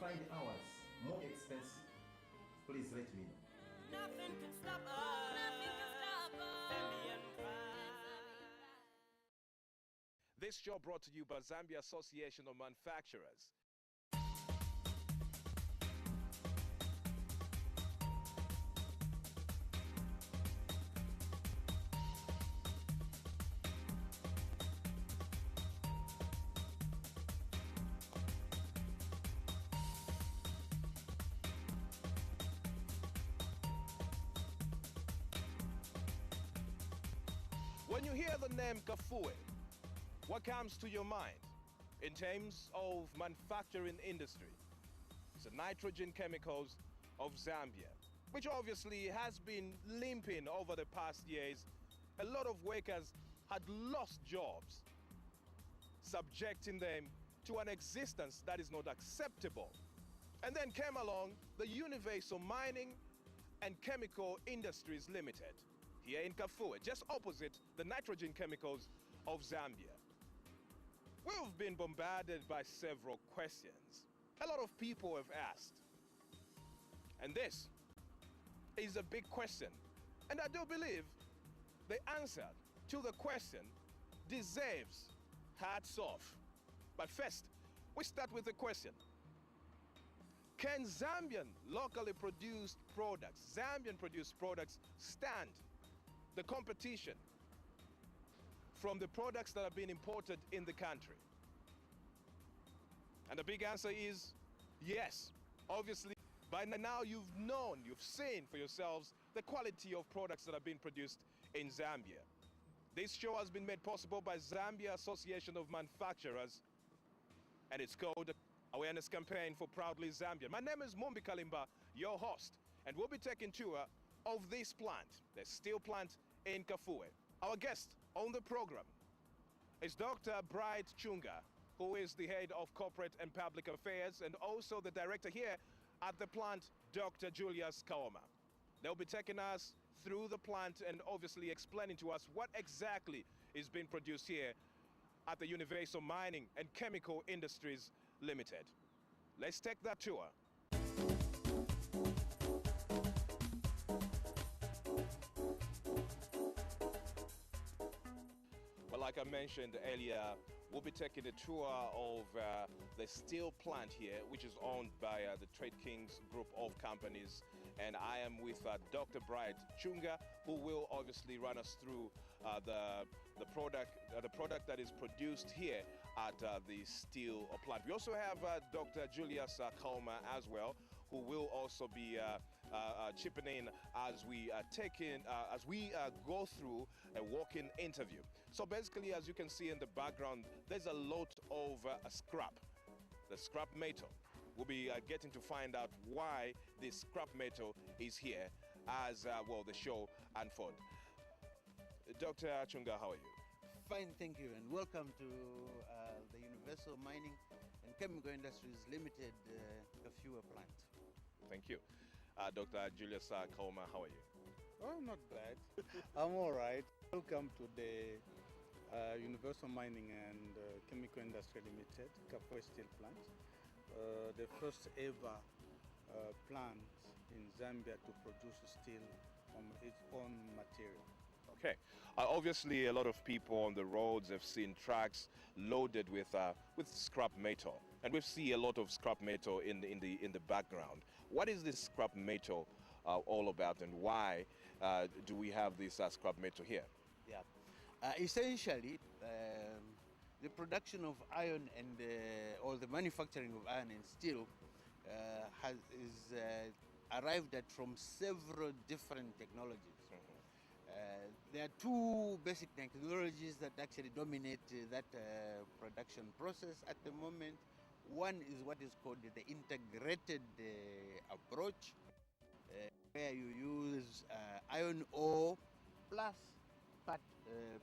find ours more expensive, please let me know. Nothing can stop us. Nothing can stop us. Zambian pride. This show brought to you by Zambia Association of Manufacturers. When you hear the name Kafue, what comes to your mind in terms of manufacturing industry? It's the nitrogen chemicals of Zambia, which obviously has been limping over the past years. A lot of workers had lost jobs, subjecting them to an existence that is not acceptable. And then came along the Universal Mining and Chemical Industries Limited, here in Kafue, just opposite the nitrogen chemicals of Zambia. We've been bombarded by several questions. A lot of people have asked. And this is a big question. And I do believe the answer to the question deserves hats off. But first, we start with the question. Can Zambian locally produced products, Zambian produced products, stand the competition from the products that are being imported in the country? And the big answer is yes. Obviously, by now you've known, you've seen for yourselves the quality of products that are being produced in Zambia. This show has been made possible by Zambia Association of Manufacturers, and it's called Awareness Campaign for Proudly Zambian. My name is Mumbi Kalimba, your host, and we'll be taking tour of this plant, the steel plant in Kafue. Our guest on the program is Dr. Bright Chunga, who is the head of corporate and public affairs, and also the director here at the plant, Dr. Julius Kaoma. They'll be taking us through the plant and obviously explaining to us what exactly is being produced here at the Universal Mining and Chemical Industries Limited. Let's take that tour. Well, like I mentioned earlier, we'll be taking a tour of the steel plant here, which is owned by the Trade Kings group of companies. And I am with Dr. Bright Chunga, who will obviously run us through the product that is produced here at the steel plant. We also have Dr. Julius Kaoma as well, who will also be chipping in as we go through a walk-in interview. So basically, as you can see in the background, there's a lot of scrap, the scrap metal. We'll be getting to find out why this scrap metal is here as the show unfolds. Dr. Chunga, how are you? Fine, thank you, and welcome to the Universal Mining and Chemical Industries Limited Kafue plant. Thank you. Dr. Julius Kaoma, how are you? Oh, not bad. I'm all right. Welcome to the Universal Mining and Chemical Industry Limited Kafue Steel Plant, the first ever plant in Zambia to produce steel from its own material. Okay. Obviously, a lot of people on the roads have seen trucks loaded with scrap metal, and we see a lot of scrap metal in the background. What is this scrap metal all about, and why do we have this scrap metal here? Yeah, essentially, the production of iron and or the manufacturing of iron and steel is arrived at from several different technologies. Mm-hmm. There are two basic technologies that actually dominate that production process at the moment. One is what is called the integrated approach, where you use iron ore plus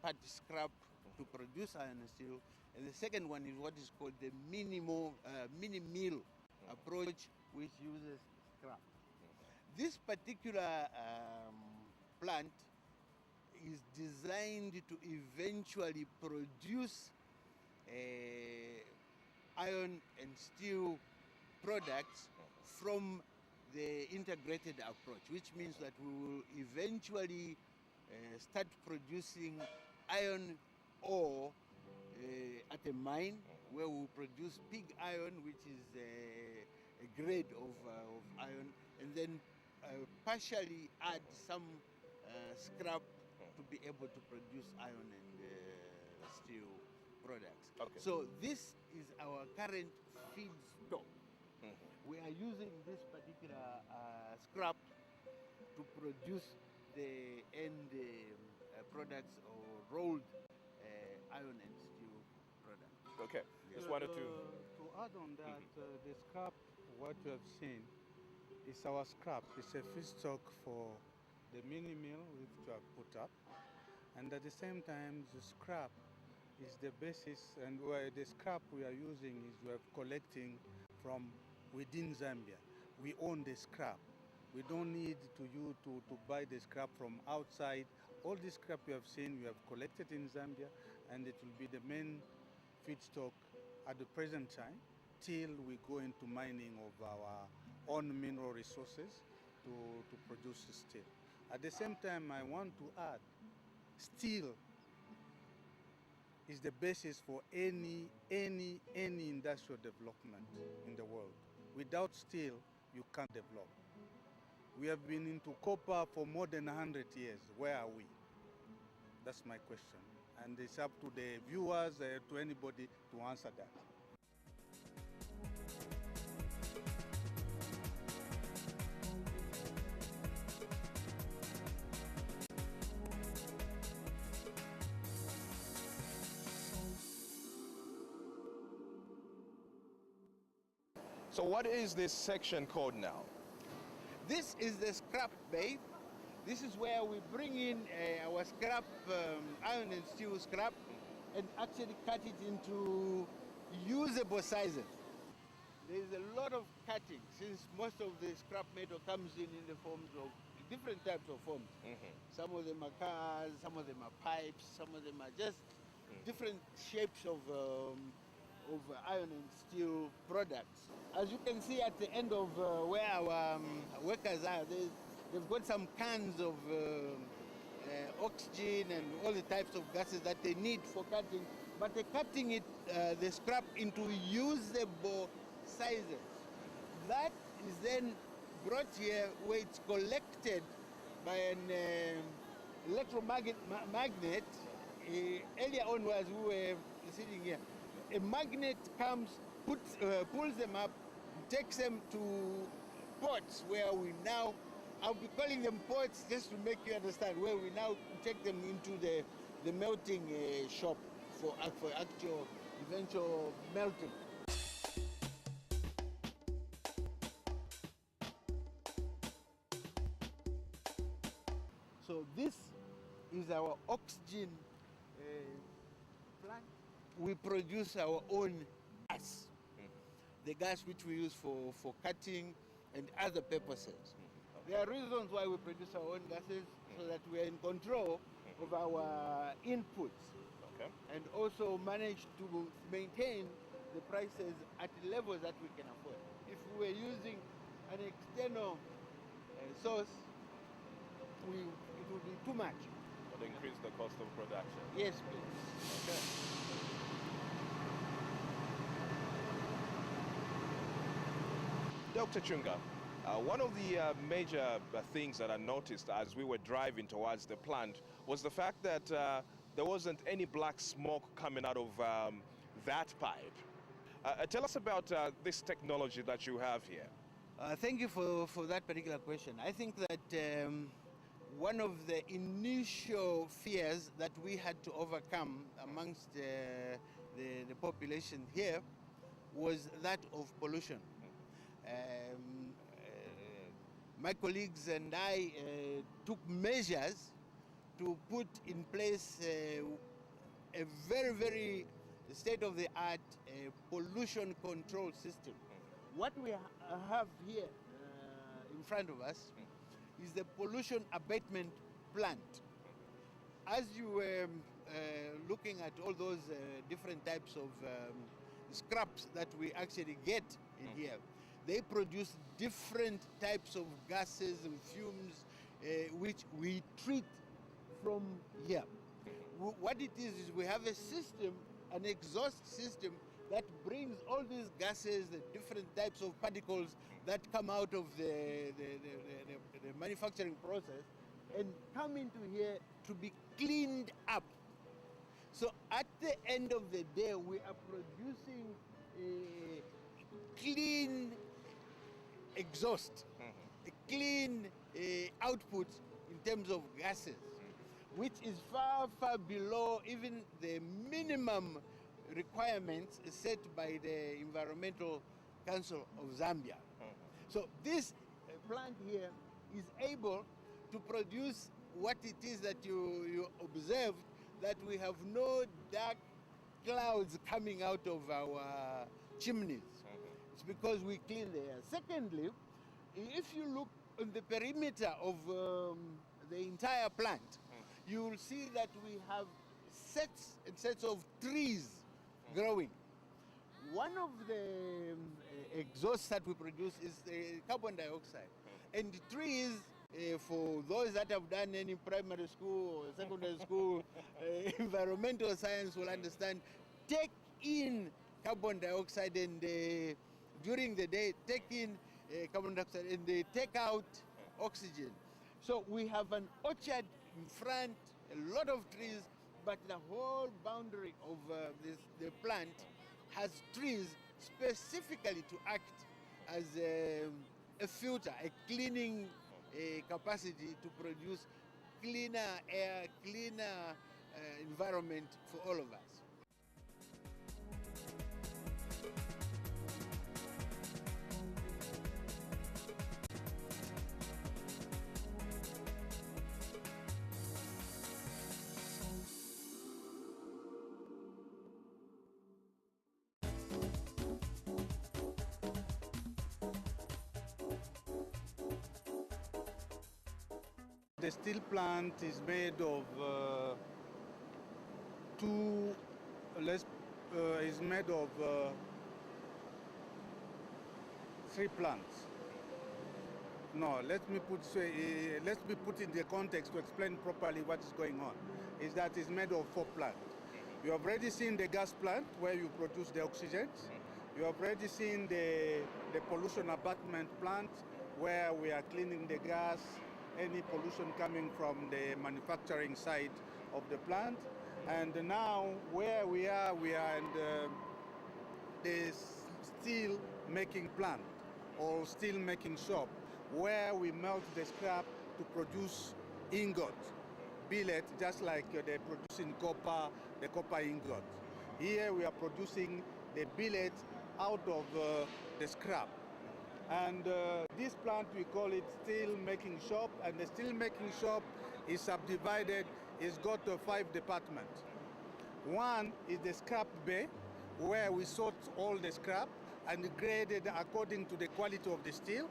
part scrap to produce iron and steel. And the second one is what is called the mini mill approach, which uses scrap. This particular plant is designed to eventually produce iron and steel products from the integrated approach, which means that we will eventually start producing iron ore at a mine where we produce pig iron, which is a grade of iron, and then partially add some scrap to be able to produce iron and steel products. Okay. So this is our current feedstock. We are using this particular scrap to produce the end products or rolled iron and steel products. Okay. Just wanted to. To add on that, the scrap, what you have seen, is our scrap. It's a feedstock for the mini mill which we have put up, and at the same time, the scrap is the basis, and the scrap we are using is we are collecting from within Zambia. We own the scrap. We don't need to buy the scrap from outside. All the scrap you have seen, we have collected in Zambia, and it will be the main feedstock at the present time till we go into mining of our own mineral resources to produce steel. At the same time, I want to add, steel is the basis for any industrial development in the world. Without steel, you can't develop. We have been into copper for more than 100 years. Where are we? That's my question. And it's up to the viewers, to anybody to answer that. So what is this section called now? This is the scrap bay. This is where we bring in our scrap, iron and steel scrap, and actually cut it into usable sizes. There is a lot of cutting, since most of the scrap metal comes in the forms of different types of forms. Some of them are cars, some of them are pipes, some of them are just different shapes of iron and steel products. As you can see at the end of where our workers are, they've got some cans of oxygen and all the types of gases that they need for cutting, but they're cutting it, the scrap into usable sizes. That is then brought here where it's collected by an electromagnet. Earlier on, as we were sitting here, a magnet comes, pulls them up, takes them to ports where we now, I'll be calling them ports just to make you understand, where we now take them into the melting shop for actual eventual melting. So this is our oxygen plant. We produce our own gas, the gas which we use for cutting and other purposes. There are reasons why we produce our own gases, so that we are in control of our inputs, and also manage to maintain the prices at levels that we can afford. If we were using an external source, it would be too much. Would increase the cost of production. Yes, please. Okay. Dr. Chunga, one of the major things that I noticed as we were driving towards the plant was the fact that there wasn't any black smoke coming out of that pipe. Tell us about this technology that you have here. Thank you for that particular question. I think that one of the initial fears that we had to overcome amongst the population here was that of pollution. My colleagues and I took measures to put in place a very, very state-of-the-art pollution control system. What we have here in front of us is the pollution abatement plant. As you were looking at all those different types of scraps that we actually get in here, they produce different types of gases and fumes which we treat from here. What it is we have a system, an exhaust system that brings all these gases, the different types of particles that come out of the manufacturing process and come into here to be cleaned up. So at the end of the day, we are producing a clean exhaust, a clean output in terms of gases, which is far, far below even the minimum requirements set by the Environmental Council of Zambia. So this plant here is able to produce what it is that you observed, that we have no dark clouds coming out of our chimneys. It's because we clean the air. Secondly, if you look on the perimeter of the entire plant, you will see that we have sets and sets of trees growing. One of the exhausts that we produce is carbon dioxide. And trees, for those that have done any primary school or secondary school environmental science will understand, take in carbon dioxide and during the day take in carbon dioxide and they take out oxygen. So we have an orchard in front, a lot of trees, but the whole boundary of the plant has trees specifically to act as a filter, a cleaning capacity to produce cleaner air, cleaner environment for all of us. The steel plant is made of three plants. No, let me put in the context to explain properly what is going on. Is that it's made of 4 plants. You have already seen the gas plant where you produce the oxygen. You have already seen the pollution abatement plant where we are cleaning the gas, any pollution coming from the manufacturing side of the plant. And now where we are in the steel making plant or steel making shop where we melt the scrap to produce ingot, billet, just like they're producing copper, the copper ingot. Here we are producing the billet out of the scrap. And this plant, we call it steel making shop, and the steel making shop is subdivided, it's got 5 departments. One is the scrap bay, where we sort all the scrap and graded according to the quality of the steel,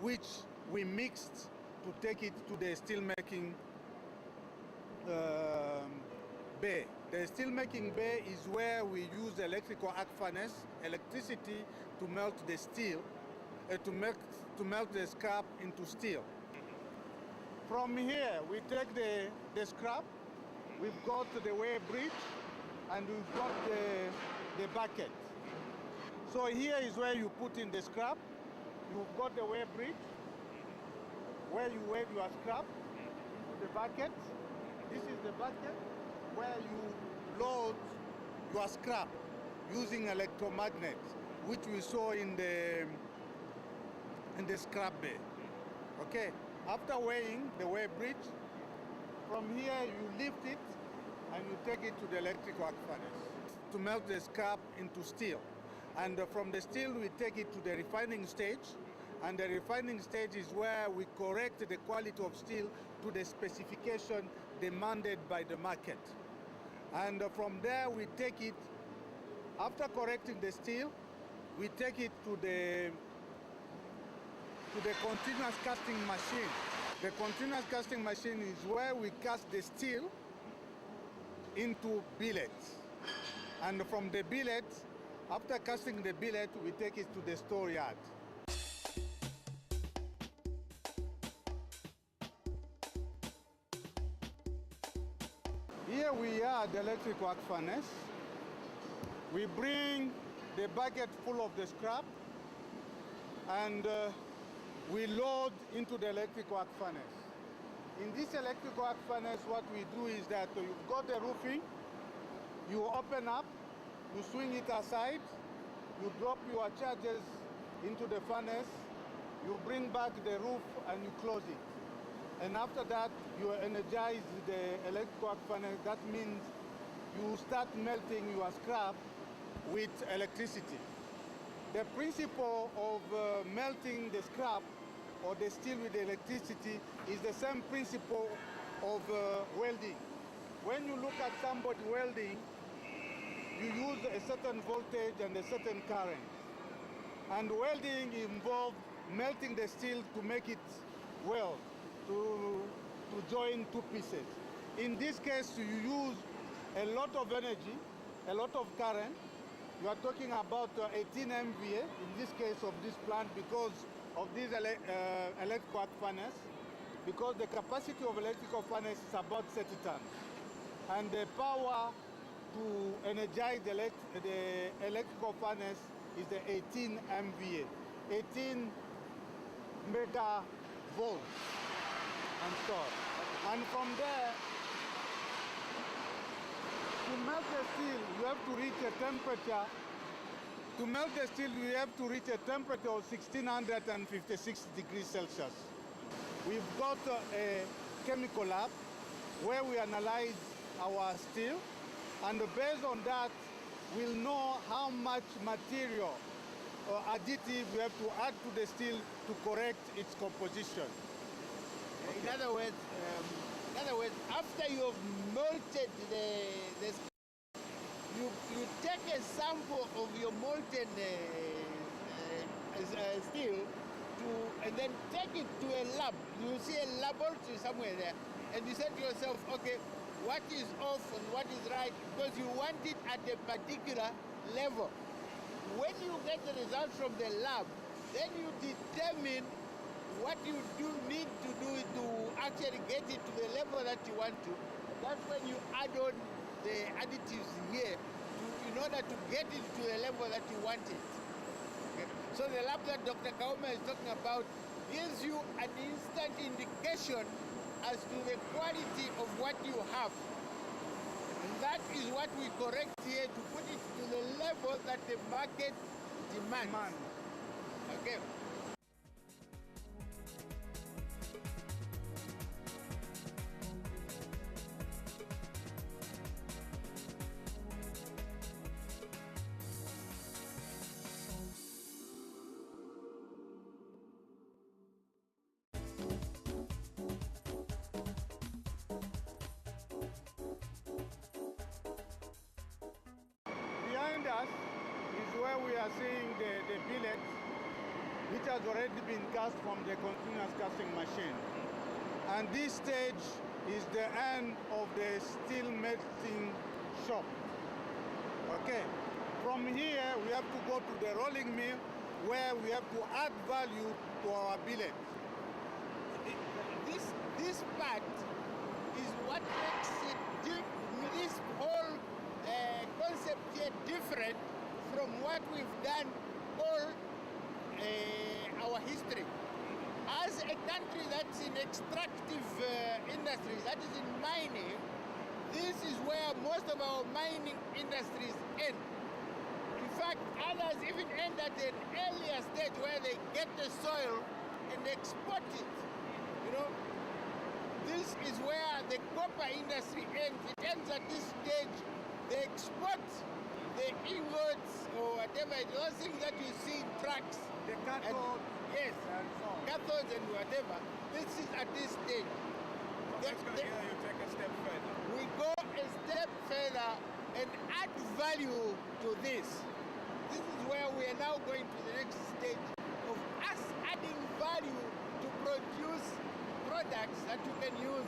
which we mixed to take it to the steel making bay. The steel making bay is where we use electrical arc furnace, electricity to melt the steel, to melt the scrap into steel. From here, we take the scrap, we've got the weigh bridge, and we've got the bucket. So here is where you put in the scrap. You've got the weigh bridge, where you weigh your scrap into the bucket. This is the bucket where you load your scrap using electromagnets, which we saw in the scrap bay. Okay, after weighing the weigh bridge, from here you lift it and you take it to the electrical arc furnace to melt the scrap into steel. And from the steel we take it to the refining stage, and the refining stage is where we correct the quality of steel to the specification demanded by the market. And from there we take it, after correcting the steel, we take it to the continuous casting machine. The continuous casting machine is where we cast the steel into billets. And from the billet, after casting the billet, we take it to the store yard. Here we are at the electric arc furnace. We bring the bucket full of the scrap and we load into the electric arc furnace. In this electric arc furnace, what we do is that you've got the roofing, you open up, you swing it aside, you drop your charges into the furnace, you bring back the roof and you close it. And after that, you energize the electric arc furnace. That means you start melting your scrap with electricity. The principle of melting the scrap or the steel with the electricity is the same principle of welding. When you look at somebody welding, you use a certain voltage and a certain current. And welding involves melting the steel to make it weld, to join two pieces. In this case, you use a lot of energy, a lot of current. You are talking about 18 MVA in this case of this plant because of this electric arc furnace, because the capacity of electrical furnace is about 30 tons. And the power to energize the electrical furnace is the 18 MVA, 18 megavolts and so on. And from there, to melt the steel, you have to reach a temperature. To melt the steel, we have to reach a temperature of 1656 degrees Celsius. We've got a chemical lab where we analyze our steel, and based on that, we'll know how much material or additive we have to add to the steel to correct its composition. In other words, after you have melted the you take a sample of your molten steel and then take it to a lab. You see a laboratory somewhere there, and you say to yourself, okay, what is off and what is right, because you want it at a particular level. When you get the results from the lab, then you determine what you need to do to actually get it to the level that you want to. That's when you add on the additives here in order to get it to the level that you want it. Okay? So the lab that Dr. Kauma is talking about gives you an instant indication as to the quality of what you have. And that is what we correct here to put it to the level that the market demands. Okay. Behind us is where we are seeing the billet, which has already been cast from the continuous casting machine. And this stage is the end of the steel melting shop. Okay. From here, we have to go to the rolling mill, where we have to add value to our billet. This part is what makes it this whole concept here different from what we've done all our history. As a country that's in extractive industries, that is in mining, this is where most of our mining industries end. In fact, others even end at an earlier stage where they get the soil and export it. You know, this is where the copper industry ends. It ends at this stage. They export the ingots or whatever, those things that you see in trucks. The cathode. Yes, cathodes and whatever. This is at this stage. Next going to hear you take a step further. We go a step further and add value to this. This is where we are now going to the next stage of us adding value to produce products that you can use.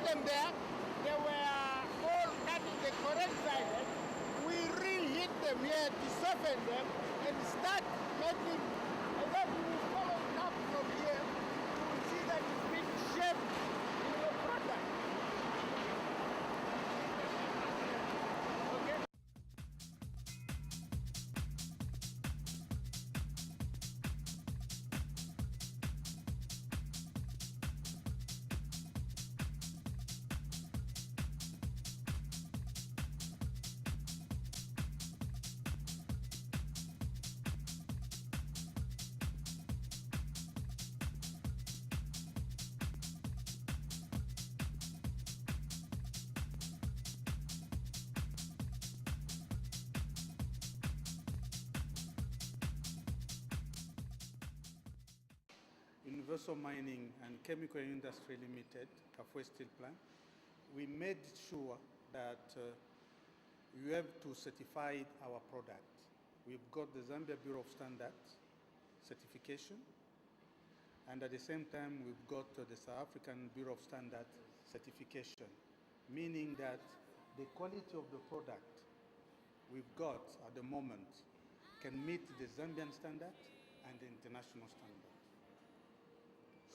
them there. They were all cut in the correct side. We reheat them here to soften them and start making. And then we will follow it up from here. You will see that it's being shaped in your product. Okay. Universal Mining and Chemical Industry Limited, Kafue Steel Plant, we made sure that you have to certify our product. We've got the Zambia Bureau of Standards certification, and at the same time, we've got the South African Bureau of Standards certification, meaning that the quality of the product we've got at the moment can meet the Zambian standard and the international standard.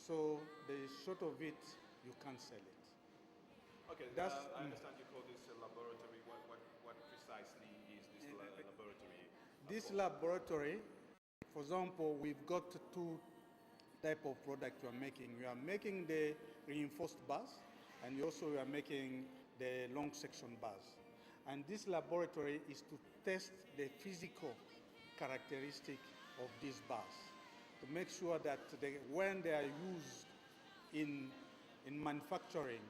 So the short of it, you can't sell it. Okay, I understand you call this a laboratory. What precisely is this laboratory? This laboratory, for example, we've got two type of product you are making. You are making the reinforced bars, and you also are making the long section bars. And this laboratory is to test the physical characteristic of these bars, to make sure that when they are used in manufacturing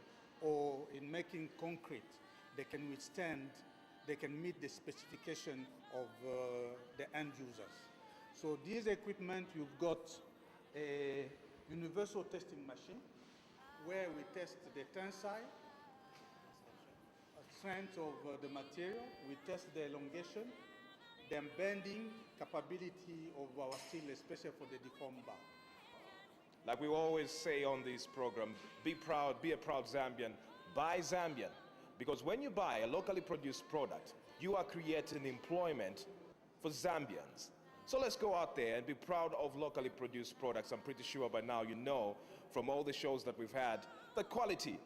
or in making concrete, they can meet the specification of the end users. So this equipment, you've got a universal testing machine where we test the tensile strength of the material, we test the elongation, the bending capability of our steel, especially for the deformed bar. Like we always say on this program, be proud, be a proud Zambian, buy Zambian. Because when you buy a locally produced product, you are creating employment for Zambians. So let's go out there and be proud of locally produced products. I'm pretty sure by now you know from all the shows that we've had, the quality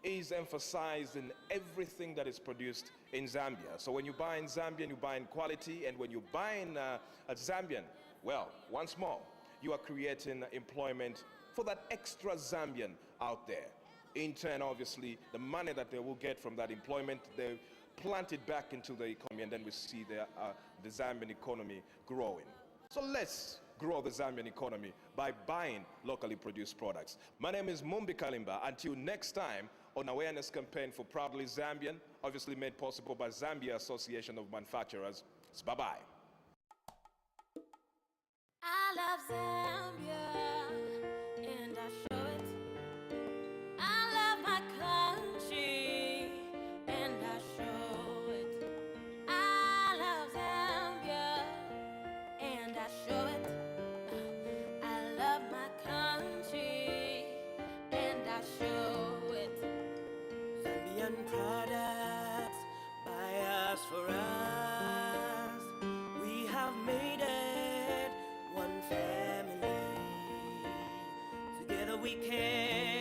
is emphasized in everything that is produced in Zambia. So when you buy in Zambian, you buy in quality, and when you buy in a Zambian, well, once more, you are creating employment for that extra Zambian out there. In turn, obviously, the money that they will get from that employment, they plant it back into the economy, and then we see the Zambian economy growing. So let's grow the Zambian economy by buying locally produced products. My name is Mumbi Kalimba. Until next time on Awareness Campaign for Proudly Zambian, obviously made possible by Zambia Association of Manufacturers. Bye-bye. I love Zambia, and I show it. I love my country, and I show it. I love Zambia, and I show it. I love my country, and I show it. Zambian products, by us, for us. We have made it one family. Together we can.